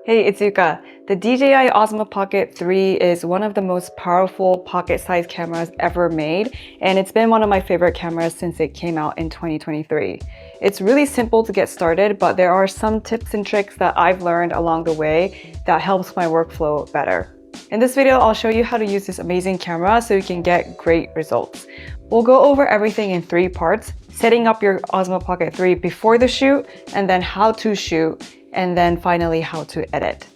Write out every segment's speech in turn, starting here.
Hey, it's Yuka. The DJI Osmo Pocket 3 is one of the most powerful pocket-sized cameras ever made, and it's been one of my favorite cameras since it came out in 2023. It's really simple to get started, but there are some tips and tricks that I've learned along the way that helps my workflow better. In this video, I'll show you how to use this amazing camera so you can get great results. We'll go over everything in 3 parts: setting up your Osmo Pocket 3 before the shoot, and then how to shoot, and then finally how to edit.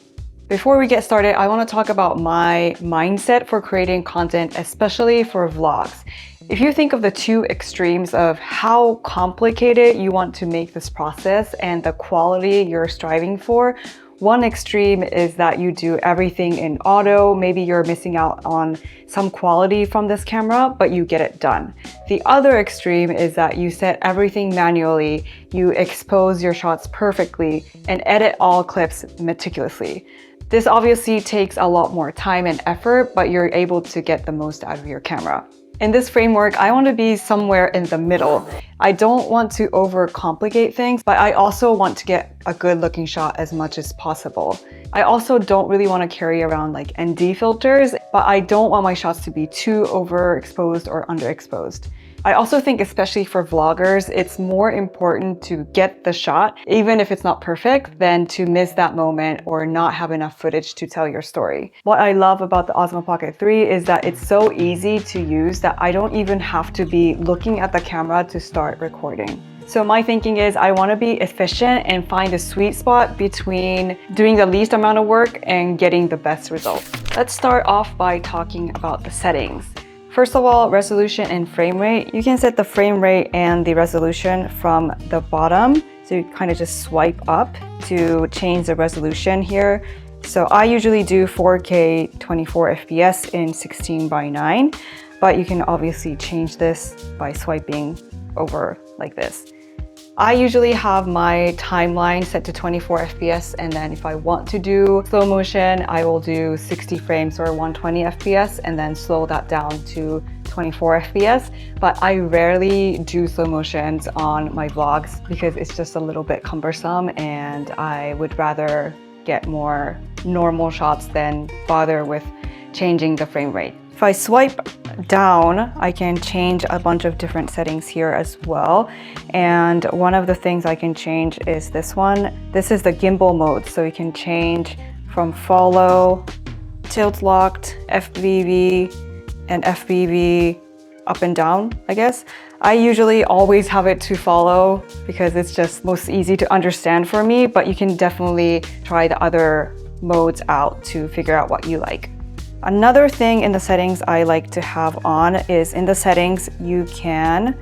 Before we get started, I want to talk about my mindset for creating content, especially for vlogs. If you think of the two extremes of how complicated you want to make this process and the quality you're striving for, one extreme is that you do everything in auto. Maybe you're missing out on some quality from this camera, but you get it done. The other extreme is that you set everything manually, you expose your shots perfectly, and edit all clips meticulously. This obviously takes a lot more time and effort, but you're able to get the most out of your camera. In this framework, I want to be somewhere in the middle. I don't want to overcomplicate things, but I also want to get a good looking shot as much as possible. I also don't really want to carry around like ND filters, but I don't want my shots to be too overexposed or underexposed. I also think, especially for vloggers, it's more important to get the shot, even if it's not perfect, than to miss that moment or not have enough footage to tell your story. What I love about the Osmo Pocket 3 is that it's so easy to use that I don't even have to be looking at the camera to start recording. So my thinking is I want to be efficient and find a sweet spot between doing the least amount of work and getting the best results. Let's start off by talking about the settings. First of all, resolution and frame rate. You can set the frame rate and the resolution from the bottom. So you kind of just swipe up to change the resolution here. So I usually do 4K 24 FPS in 16:9, but you can obviously change this by swiping over like this. I usually have my timeline set to 24 FPS, and then if I want to do slow motion, I will do 60 frames or 120 FPS and then slow that down to 24 FPS. But I rarely do slow motions on my vlogs because it's just a little bit cumbersome and I would rather get more normal shots than bother with changing the frame rate. If I swipe down, I can change a bunch of different settings here as well. And one of the things I can change is this one. This is the gimbal mode. So you can change from follow, tilt locked, FPV, and FPV up and down, I guess. I usually always have it to follow because it's just most easy to understand for me, but you can definitely try the other modes out to figure out what you like. Another thing in the settings I like to have on is in the settings, you can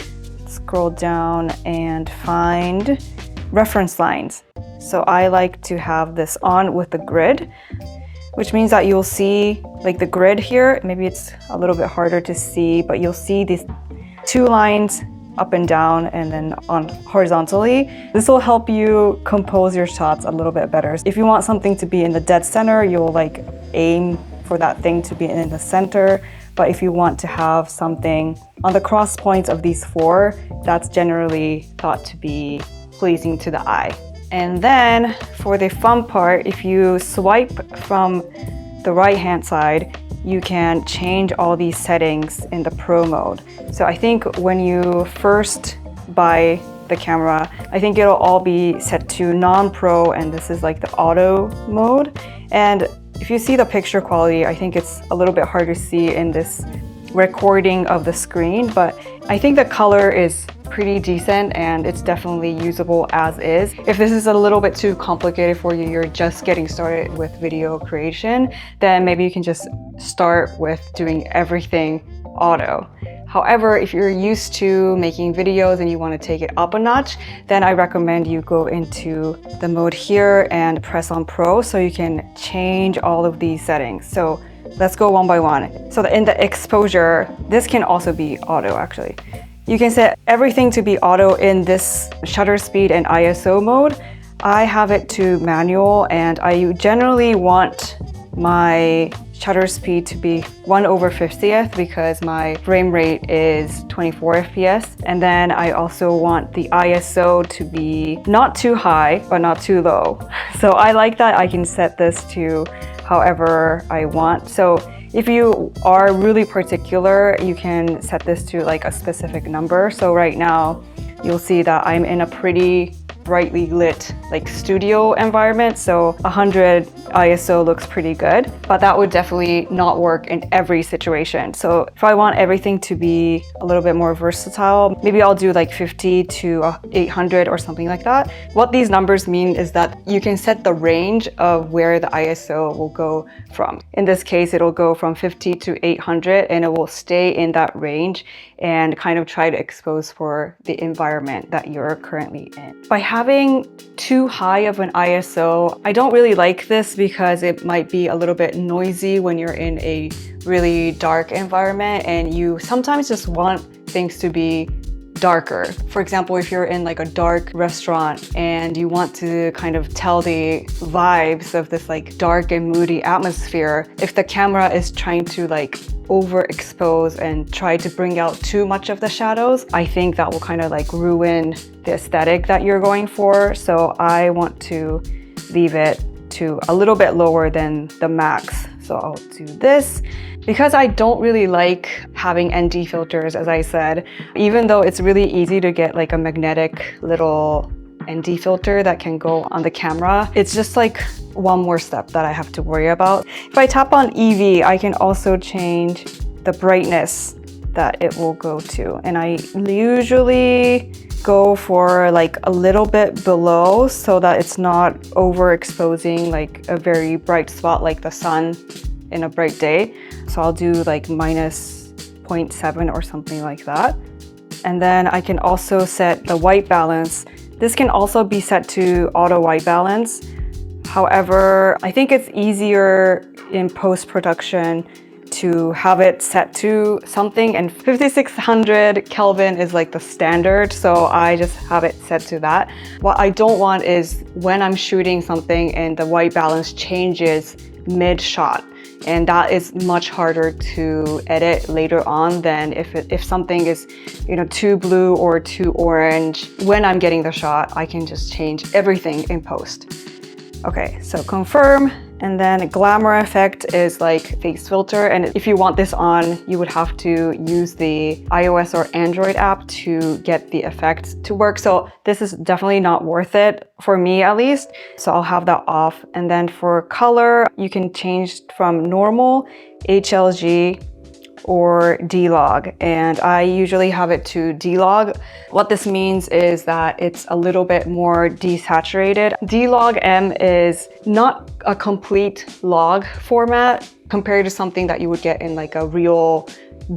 scroll down and find reference lines. So I like to have this on with the grid, which means that you'll see like the grid here. Maybe it's a little bit harder to see, but you'll see these 2 lines up and down and then on horizontally. This will help you compose your shots a little bit better. If you want something to be in the dead center, you'll like aim for that thing to be in the center. But if you want to have something on the cross points of these 4, that's generally thought to be pleasing to the eye. And then for the fun part, if you swipe from the right hand side, you can change all these settings in the pro mode. So I think when you first buy the camera, I think it'll all be set to non-pro, and this is like the auto mode. And if you see the picture quality, I think it's a little bit hard to see in this recording of the screen, but I think the color is pretty decent and it's definitely usable as is. If this is a little bit too complicated for you, you're just getting started with video creation, then maybe you can just start with doing everything auto. However, if you're used to making videos and you want to take it up a notch, then I recommend you go into the mode here and press on Pro so you can change all of these settings. So let's go one by one. So in the exposure, this can also be auto actually. You can set everything to be auto in this shutter speed and ISO mode. I have it to manual, and I generally want my shutter speed to be 1/50th because my frame rate is 24 FPS. And then I also want the ISO to be not too high, but not too low. So I like that I can set this to however I want. So if you are really particular, you can set this to like a specific number. So right now, you'll see that I'm in a pretty brightly lit like studio environment, so 100 ISO looks pretty good, but that would definitely not work in every situation. So if I want everything to be a little bit more versatile, maybe I'll do like 50 to 800 or something like that. What these numbers mean is that you can set the range of where the ISO will go from. In this case, it'll go from 50 to 800 and it will stay in that range and kind of try to expose for the environment that you're currently in. By having too high of an ISO, I don't really like this because it might be a little bit noisy when you're in a really dark environment and you sometimes just want things to be darker. For example, if you're in like a dark restaurant and you want to kind of tell the vibes of this like dark and moody atmosphere, if the camera is trying to like overexpose and try to bring out too much of the shadows, I think that will kind of like ruin the aesthetic that you're going for. So I want to leave it to a little bit lower than the max. So I'll do this. Because I don't really like having ND filters, as I said, even though it's really easy to get like a magnetic little ND filter that can go on the camera, it's just like one more step that I have to worry about. If I tap on EV, I can also change the brightness that it will go to. And I usually go for like a little bit below so that it's not overexposing like a very bright spot like the sun in a bright day. So I'll do like minus 0.7 or something like that. And then I can also set the white balance. This can also be set to auto white balance. However, I think it's easier in post-production to have it set to something, and 5600 Kelvin is like the standard, so I just have it set to that. What I don't want is when I'm shooting something and the white balance changes mid-shot, and that is much harder to edit later on than if something is, you know, too blue or too orange. When I'm getting the shot, I can just change everything in post. Okay, so confirm, and then glamour effect is like face filter, and if you want this on, you would have to use the iOS or Android app to get the effect to work. So this is definitely not worth it, for me at least. So I'll have that off. And then for color, you can change from normal, HLG, or D-Log, and I usually have it to D-Log. What this means is that it's a little bit more desaturated. D-Log M is not a complete log format compared to something that you would get in like a real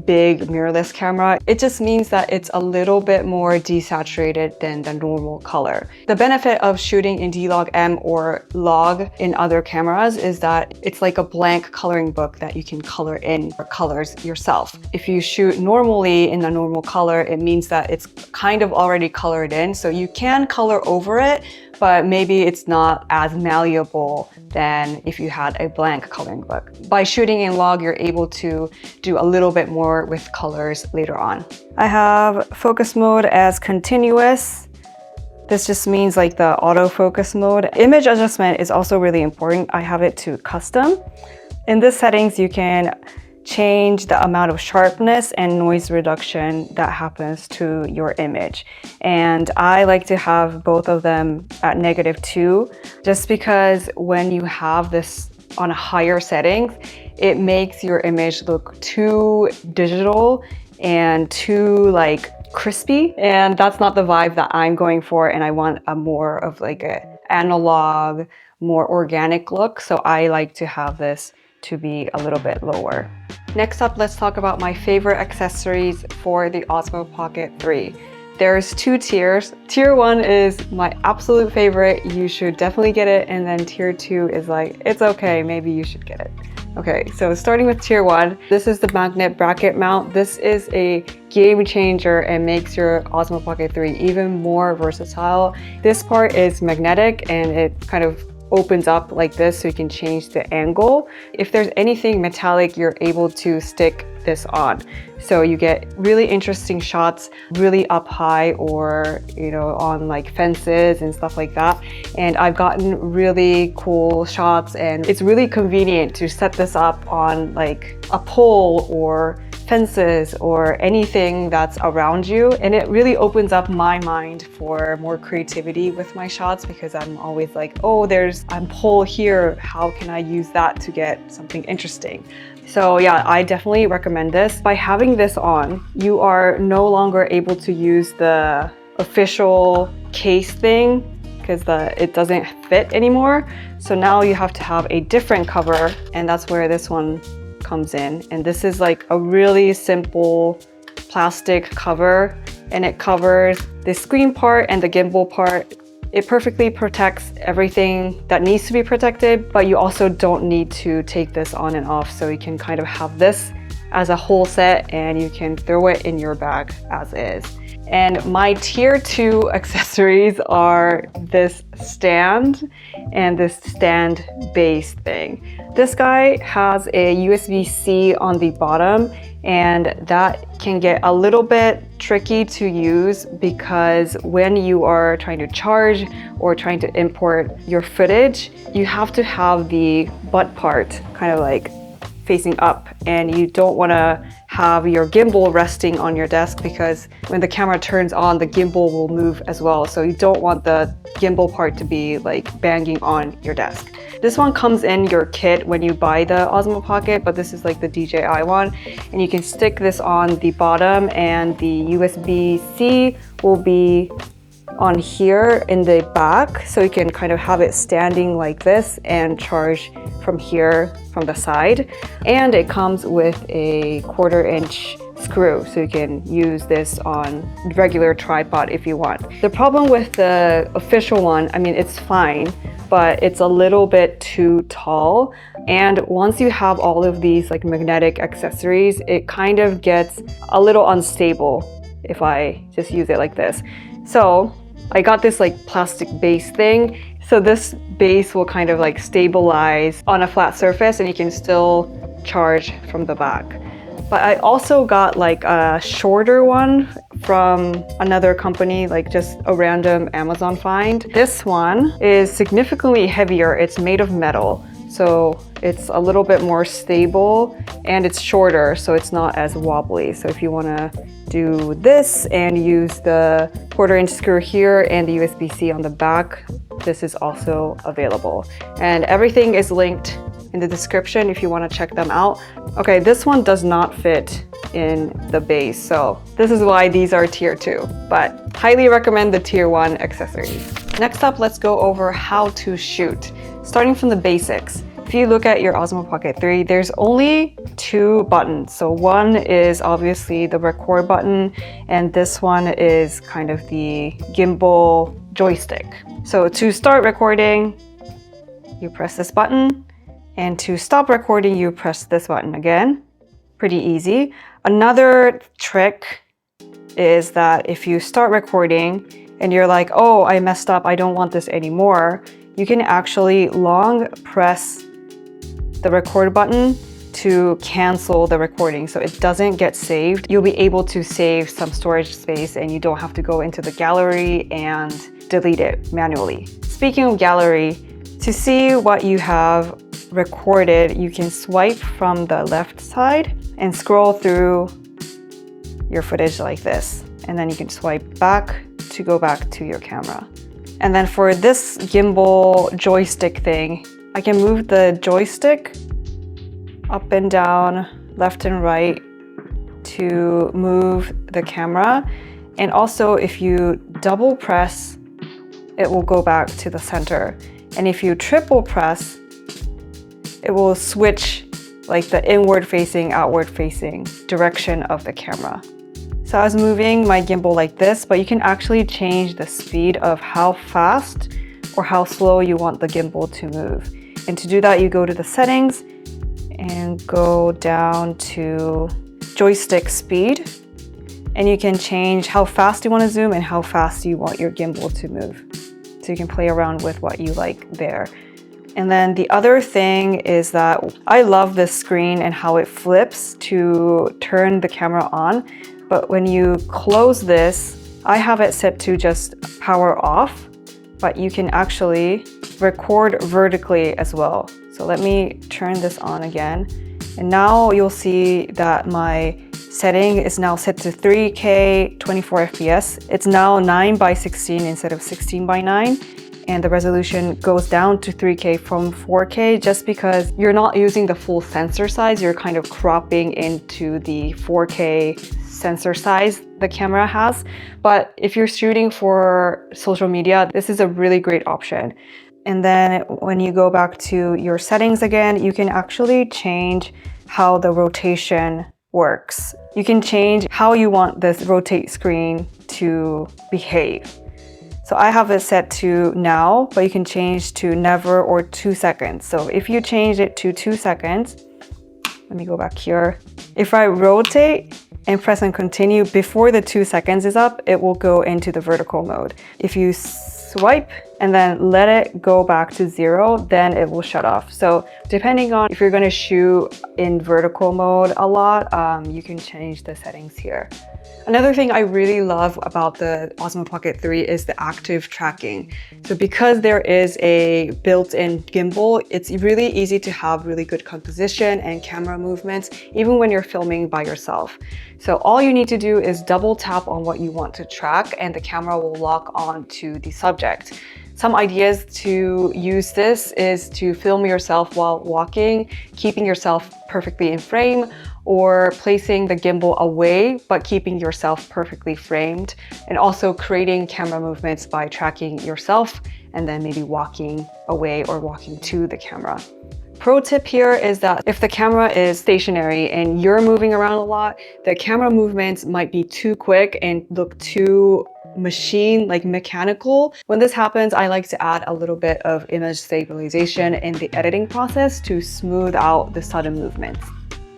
big mirrorless camera. It just means that it's a little bit more desaturated than the normal color. The benefit of shooting in D-Log M or log in other cameras is that it's like a blank coloring book that you can color in or colors yourself. If you shoot normally in a normal color, it means that it's kind of already colored in, so you can color over it, but maybe it's not as malleable than if you had a blank coloring book. By shooting in log, you're able to do a little bit more with colors later on. I have focus mode as continuous. This just means like the autofocus mode. Image adjustment is also really important. I have it to custom. In this settings, you can change the amount of sharpness and noise reduction that happens to your image. And I like to have both of them at -2, just because when you have this on a higher settings, it makes your image look too digital and too like crispy. And that's not the vibe that I'm going for. And I want a more of like a analog, more organic look. So I like to have this to be a little bit lower. Next up, let's talk about my favorite accessories for the Osmo Pocket 3. There's 2 tiers. Tier 1 is my absolute favorite. You should definitely get it. And then tier 2 is like, it's okay, maybe you should get it. Okay, so starting with tier 1, this is the magnet bracket mount. This is a game changer and makes your Osmo Pocket 3 even more versatile. This part is magnetic and it kind of opens up like this so you can change the angle. If there's anything metallic, you're able to stick this on. So you get really interesting shots really up high, or on like fences and stuff like that. And I've gotten really cool shots, and it's really convenient to set this up on like a pole or fences or anything that's around you. And it really opens up my mind for more creativity with my shots, because I'm always like, oh, I'm pole here, how can I use that to get something interesting? So yeah, I definitely recommend this. By having this on, you are no longer able to use the official case thing because it doesn't fit anymore. So now you have to have a different cover, and that's where this one comes in. And this is like a really simple plastic cover, and it covers the screen part and the gimbal part. It perfectly protects everything that needs to be protected, but you also don't need to take this on and off. So you can kind of have this as a whole set, and you can throw it in your bag as is. And my tier 2 accessories are this stand and this stand base thing. This guy has a USB-C on the bottom, and that can get a little bit tricky to use because when you are trying to charge or trying to import your footage, you have to have the butt part kind of like facing up, and you don't want to have your gimbal resting on your desk, because when the camera turns on, the gimbal will move as well. So you don't want the gimbal part to be like banging on your desk. This one comes in your kit when you buy the Osmo Pocket, but this is like the DJI one, and you can stick this on the bottom, and the USB-C will be on here in the back, so you can kind of have it standing like this and charge from here from the side. And it comes with a 1/4-inch screw, so you can use this on regular tripod if you want. The problem with the official one, I mean, it's fine, but it's a little bit too tall. And once you have all of these like magnetic accessories, it kind of gets a little unstable if I just use it like this. So I got this like plastic base thing. So this base will kind of like stabilize on a flat surface, and you can still charge from the back. But I also got like a shorter one from another company, like just a random Amazon find. This one is significantly heavier. It's made of metal, so it's a little bit more stable, and it's shorter, so it's not as wobbly. So if you want to do this and use the 1/4-inch screw here and the USB-C on the back, this is also available. And everything is linked in the description if you want to check them out. Okay, this one does not fit in the base, so this is why these are tier 2, but highly recommend the tier 1 accessories. Next up, let's go over how to shoot. Starting from the basics. If you look at your Osmo Pocket 3, there's only 2 buttons. So one is obviously the record button, and this one is kind of the gimbal joystick. So to start recording, you press this button, and to stop recording, you press this button again. Pretty easy. Another trick is that if you start recording and you're like, oh, I messed up, I don't want this anymore, you can actually long press the record button to cancel the recording so it doesn't get saved. You'll be able to save some storage space, and you don't have to go into the gallery and delete it manually. Speaking of gallery, to see what you have recorded, you can swipe from the left side and scroll through your footage like this, and then you can swipe back to go back to your camera. And then for this gimbal joystick thing, I can move the joystick up and down, left and right to move the camera. And also if you double press, it will go back to the center. And if you triple press, it will switch like the inward facing, outward facing direction of the camera. So I was moving my gimbal like this, but you can actually change the speed of how fast or how slow you want the gimbal to move. And to do that, you go to the settings and go down to joystick speed. And you can change how fast you want to zoom and how fast you want your gimbal to move. So you can play around with what you like there. And then the other thing is that I love this screen and how it flips to turn the camera on. But when you close this, I have it set to just power off, but you can actually record vertically as well. So let me turn this on again. And now you'll see that my setting is now set to 3K 24 FPS. It's now 9:16 instead of 16:9. And the resolution goes down to 3K from 4K just because you're not using the full sensor size. You're kind of cropping into the 4K sensor size the camera has. But if you're shooting for social media, this is a really great option. And then when you go back to your settings again, you can actually change how the rotation works. You can change how you want this rotate screen to behave. So I have it set to now, but you can change to never or 2 seconds. So if you change it to 2 seconds, let me go back here. If I rotate and press and continue before the 2 seconds is up, it will go into the vertical mode. If you swipe and then let it go back to 0, then it will shut off. So depending on if you're going to shoot in vertical mode a lot, you can change the settings here. Another thing I really love about the Osmo Pocket 3 is the active tracking. So because there is a built-in gimbal, it's really easy to have really good composition and camera movements, even when you're filming by yourself. So all you need to do is double tap on what you want to track and the camera will lock on to the subject. Some ideas to use this is to film yourself while walking, keeping yourself perfectly in frame, or placing the gimbal away but keeping yourself perfectly framed, and also creating camera movements by tracking yourself and then maybe walking away or walking to the camera. Pro tip here is that if the camera is stationary and you're moving around a lot, the camera movements might be too quick and look too mechanical. When this happens, I like to add a little bit of image stabilization in the editing process to smooth out the sudden movements.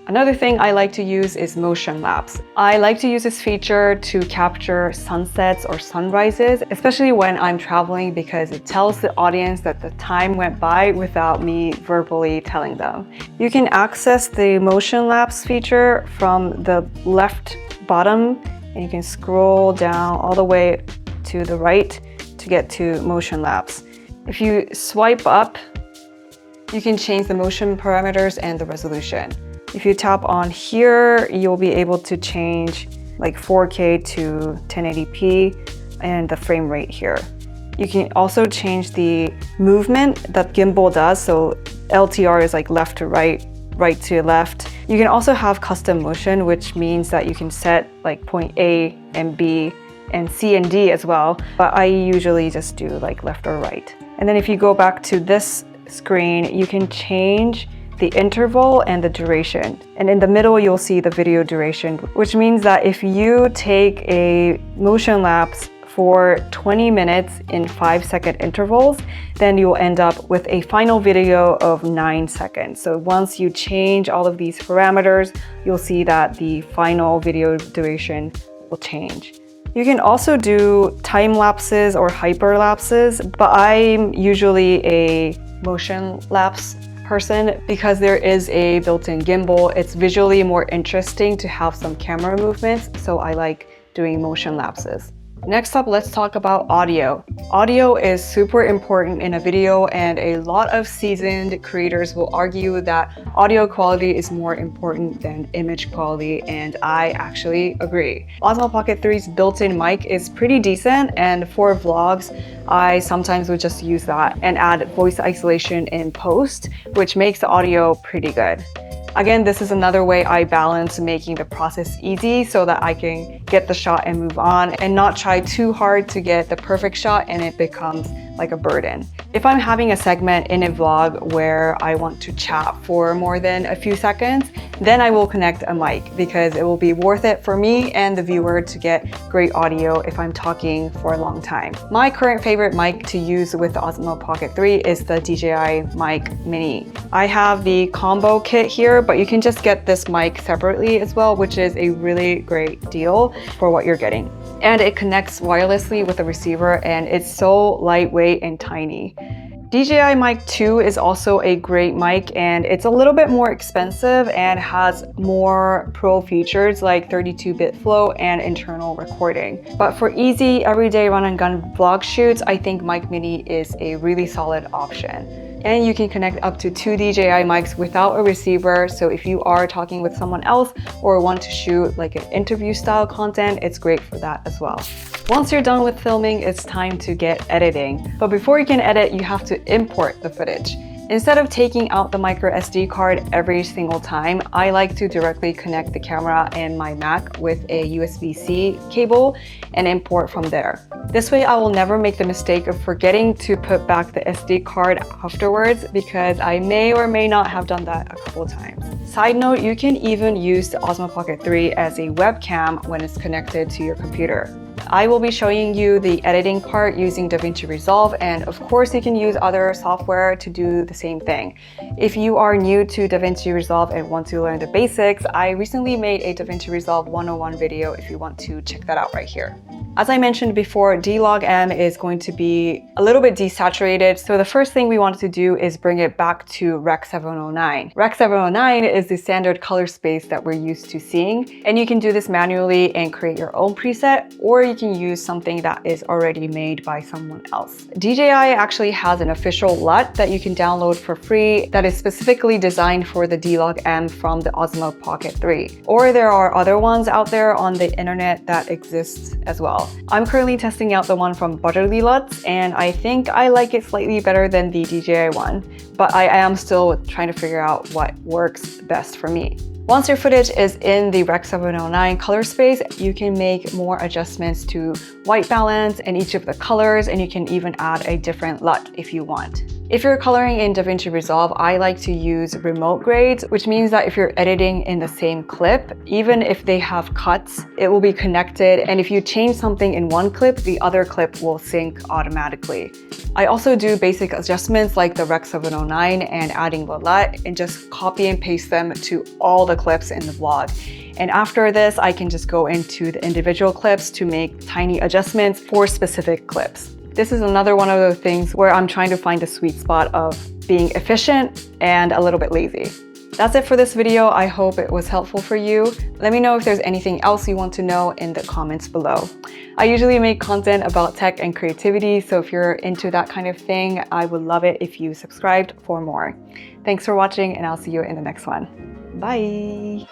Another thing I like to use is Motionlapse. I like to use this feature to capture sunsets or sunrises, especially when I'm traveling, because it tells the audience that the time went by without me verbally telling them. You can access the Motionlapse feature from the left bottom, and you can scroll down all the way to the right to get to Motionlapse. If you swipe up, you can change the motion parameters and the resolution. If you tap on here, you'll be able to change like 4K to 1080p and the frame rate here. You can also change the movement that gimbal does. So LTR is like left to right, right to left. You can also have custom motion, which means that you can set like point A and B and C and D as well. But I usually just do like left or right. And then if you go back to this screen, you can change the interval and the duration. And in the middle, you'll see the video duration, which means that if you take a motion lapse for 20 minutes in 5-second intervals, then you'll end up with a final video of 9 seconds. So once you change all of these parameters, you'll see that the final video duration will change. You can also do time lapses or hyper lapses, but I'm usually a motion lapse person because there is a built-in gimbal. It's visually more interesting to have some camera movements, so I like doing motion lapses. Next up, let's talk about audio. Audio is super important in a video, and a lot of seasoned creators will argue that audio quality is more important than image quality, and I actually agree. Osmo Pocket 3's built-in mic is pretty decent, and for vlogs, I sometimes would just use that and add voice isolation in post, which makes the audio pretty good. Again, this is another way I balance making the process easy so that I can get the shot and move on and not try too hard to get the perfect shot and it becomes like a burden. If I'm having a segment in a vlog where I want to chat for more than a few seconds, then I will connect a mic because it will be worth it for me and the viewer to get great audio if I'm talking for a long time. My current favorite mic to use with the Osmo Pocket 3 is the DJI Mic Mini. I have the combo kit here, but you can just get this mic separately as well, which is a really great deal for what you're getting. And it connects wirelessly with the receiver, and it's so lightweight and tiny. DJI Mic 2 is also a great mic, and it's a little bit more expensive and has more pro features like 32-bit flow and internal recording. But for easy, everyday run and gun vlog shoots, I think Mic Mini is a really solid option. And you can connect up to 2 DJI mics without a receiver, so if you are talking with someone else or want to shoot like an interview style content, it's great for that as well. Once you're done with filming, it's time to get editing. But before you can edit, you have to import the footage. Instead of taking out the micro SD card every single time, I like to directly connect the camera and my Mac with a USB-C cable and import from there. This way I will never make the mistake of forgetting to put back the SD card afterwards, because I may or may not have done that a couple times. Side note, you can even use the Osmo Pocket 3 as a webcam when it's connected to your computer. I will be showing you the editing part using DaVinci Resolve, and of course you can use other software to do the same thing. If you are new to DaVinci Resolve and want to learn the basics, I recently made a DaVinci Resolve 101 video if you want to check that out right here. As I mentioned before, D-Log-M is going to be a little bit desaturated, so the first thing we wanted to do is bring it back to Rec 709. Rec 709 is the standard color space that we're used to seeing, and you can do this manually and create your own preset, or you can use something that is already made by someone else. DJI actually has an official LUT that you can download for free that is specifically designed for the D-Log-M from the Osmo Pocket 3. Or there are other ones out there on the internet that exist as well. I'm currently testing out the one from Butterly LUTs, and I think I like it slightly better than the DJI one, but I am still trying to figure out what works best for me. Once your footage is in the Rec 709 color space, you can make more adjustments to white balance and each of the colors, and you can even add a different LUT if you want. If you're coloring in DaVinci Resolve, I like to use remote grades, which means that if you're editing in the same clip, even if they have cuts, it will be connected, and if you change something in one clip, the other clip will sync automatically. I also do basic adjustments like the Rec 709 and adding the LUT, and just copy and paste them to all the clips in the vlog. And after this, I can just go into the individual clips to make tiny adjustments for specific clips. This is another one of those things where I'm trying to find the sweet spot of being efficient and a little bit lazy. That's it for this video. I hope it was helpful for you. Let me know if there's anything else you want to know in the comments below. I usually make content about tech and creativity, so if you're into that kind of thing, I would love it if you subscribed for more. Thanks for watching, and I'll see you in the next one. Bye!